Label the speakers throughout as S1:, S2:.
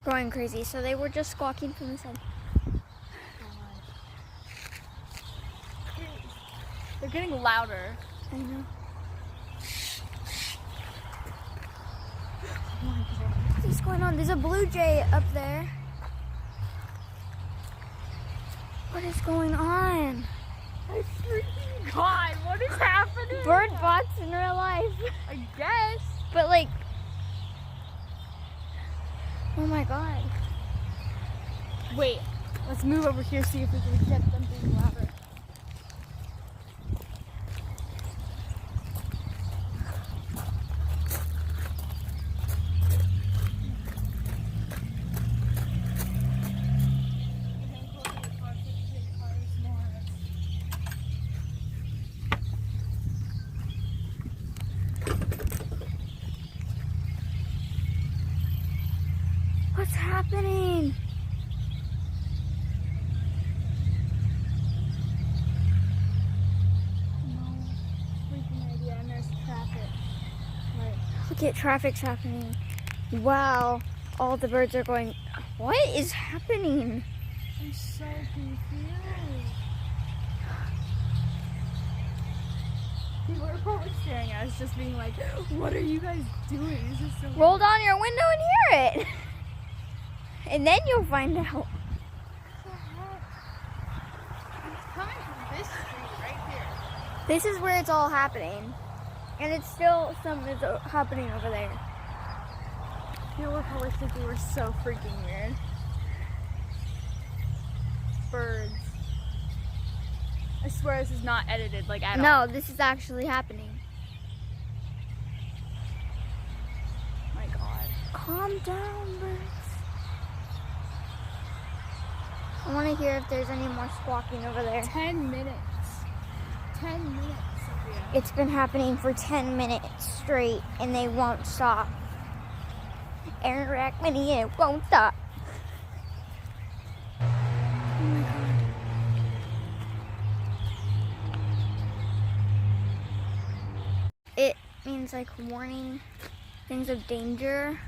S1: going crazy, so they were just squawking from the side.
S2: They're getting louder.
S1: I know.
S2: Oh my God.
S1: What is going on? There's a blue jay up there. What is going on?
S2: I freaking God, what is happening?
S1: Bird box in real life.
S2: I guess.
S1: But like, oh my God.
S2: Wait, let's move over here, see if we can get them being louder.
S1: What's happening?
S2: No freaking idea, and there's traffic. Right.
S1: Look at traffic's happening. Wow, all the birds are going. What is happening?
S2: I'm so confused. People are probably staring at us, just being like, what are you guys doing? This is so
S1: Roll down your window and hear it. And then you'll find out.
S2: What the heck? It's coming from this street right here.
S1: This is where it's all happening. And it's still some is happening over there.
S2: People were probably thinking we're so freaking weird. Birds. I swear this is not edited like at all.
S1: No, this is actually happening.
S2: My God.
S1: Calm down, birds. I want to hear if there's any more squawking over there.
S2: 10 minutes. 10 minutes, Sophia.
S1: It's been happening for 10 minutes straight, and they won't stop. Aaron Rackman, it won't stop. Oh my God. It means like warning things of danger,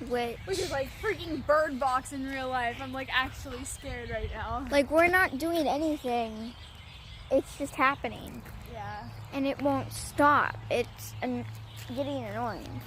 S1: which
S2: is like freaking Bird Box in real life. I'm like actually scared right now.
S1: like we're not doing anything. It's just happening.
S2: Yeah.
S1: And it won't stop. It's getting annoying.